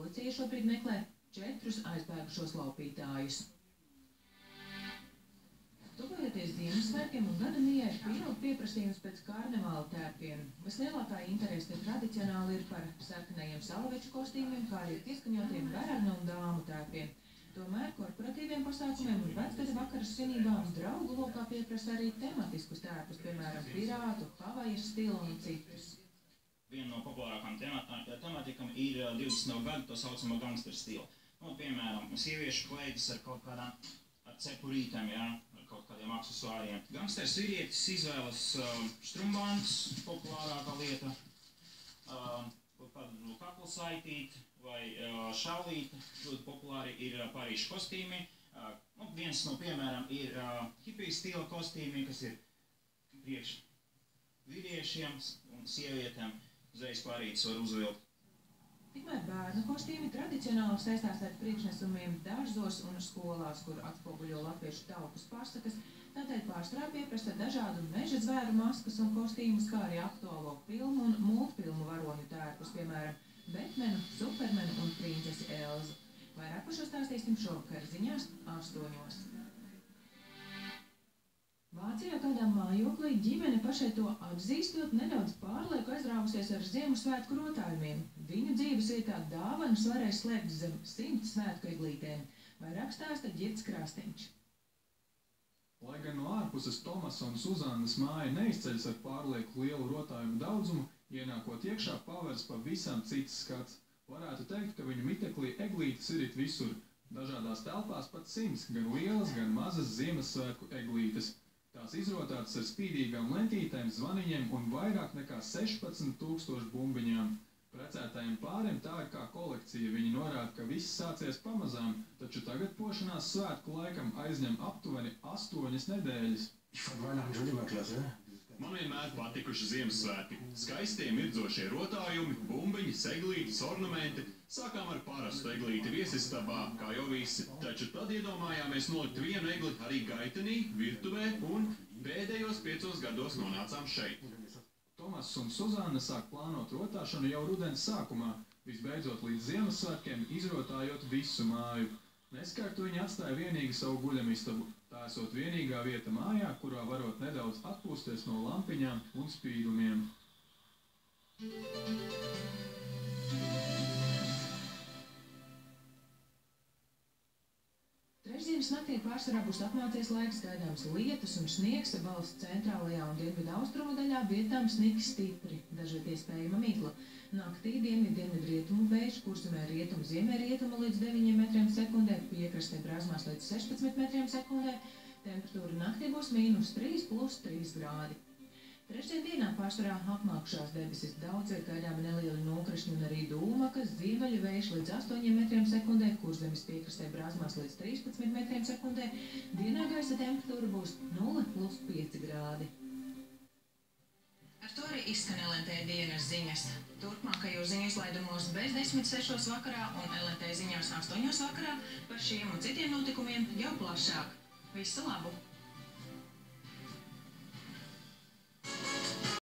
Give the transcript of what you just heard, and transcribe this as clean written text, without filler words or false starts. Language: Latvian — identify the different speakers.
Speaker 1: Policija šobrīd meklē 4 aizbēgušos laupītājus. Tuvojoties Ziemassvētkiem un gada mijai, pieaug pieprasījums pēc karnevāla tērpiem. Vislielākā interese tradicionāli ir par sarkanajiem salaveču kostīmiem, kā arī pieskaņotiem bērnu un dāmu tērpiem. Tomēr korporatīviem pasākumiem un vecgada vakara svinībām draugu lokā pieprasa arī tematiskus tērpus, piemēram, pirātu, Havajas stilu un citus.
Speaker 2: Viena no populārākām tematikām ir 20. gadu to saucamo gangsteru stilu. Piemēram, sieviešu kleitas ar kaut kādām cepurītēm, ar kaut kādiem aksesuāriem. Gangsters vīrietis izvēlas strumbāns, populārākā lieta, kaut kādu kaklu saitīti vai šaulīti. Ļoti populāri ir Parīžu kostīmi. Viens no piemēram ir hipiju stila kostīmi, kas ir priekš vīriešiem un sievietēm. Uzreiz pārītis var uzvilkt.
Speaker 1: Tikmēr bērnu kostīmi tradicionāli saistās ar priekšnesumiem dārzos un skolās, kur atspoguļo latviešu taupas pasakas. Tādēļ pārstrā pieprasa dažādu meža zvēru maskas un kostīmus, kā arī aktuālo filmu un multfilmu varoņu tērpus, piemēram, Betmenu, Supermenu un princesi Elzu. Vairāk par šo stāstīsim šovakar ziņās 8. Vācijā kādā mājoklī ģimene pašai to atzīstot nedaudz pārlieku aizrāvusies ar Ziemassvētku rotājumiem. Viņu dzīves vietā dāvanas varēja slēpt zem 100 svētku eglītēm. Vairāk stāsta Ģirds Krastiņš.
Speaker 3: Lai gan no ārpuses Tomasa un Suzannas māja neizceļas ar pārlieku lielu rotājumu daudzumu, ienākot iekšā pavērs pavisam cits skats. Varētu teikt, ka viņu miteklī eglītes ir it visur. Dažādās telpās pat 100, gan lielas, gan mazas Ziemassvētku eglītes. Tās izrotātas ar spīdīgām lentītēm, zvaniņiem un vairāk nekā 16 000 bumbiņām. Precētajiem pāriem tā ir kā kolekcija. Viņi norāda, ka viss sācies pamazām, taču tagad pošanās svētku laikam aizņem aptuveni 8 nedēļas.
Speaker 4: Man vienmēr patikuši Ziemassvētki. Skaistie mirdzošie rotājumi, bumbiņas, eglītes, ornamenti. Sākām ar parastu eglīti viesistabā, kā jau visi. Taču tad iedomājāmies nolikt vienu egli arī gaitenī, virtuvē un pēdējos 5 gados nonācām šeit.
Speaker 3: Tomas un Suzanna sāk plānot rotāšanu jau rudens sākumā, visbeidzot līdz Ziemassvētkiem izrotājot visu māju. Neskartu viņi atstāja vienīgi savu guļamistabu, tā esot vienīgā vieta mājā, kurā varot nedaudz atpūsties no lampiņām un spīdumiem.
Speaker 1: Trešdienas naktī pārsvarā būs apmācies laiks, gaidāms lietus un sniegs valsts centrālajā un dienvidu austrumu daļā, vietām sniks stipri, dažviet iespējama migla. Naktī dienvidu-rietumu vējš kurzemē rietumu-ziemeļrietumu līdz 9 metriem sekundē, piekrastē brāzmās līdz 16 metriem sekundē. Temperatūra naktī būs -3 + 3 grādi. Trešdien dienā pārsvarā apmākušās debesis, daudz ir gaidāmi nelieli nokrišņi un arī dūmakas, ziemeļu vējš līdz 8 metriem sekundē, kurzemes piekrastē brāzmās līdz 13 metriem sekundē. Dienā gaisa temperatūra būs 0 + 5 grādi. Ar to arī izskan LNT dienas ziņas. Turpmākajos ziņu izlaidumos bez 10:06 vakarā un LNT ziņās 8 vakarā par šiem un citiem notikumiem jau plašāk. Visu labu!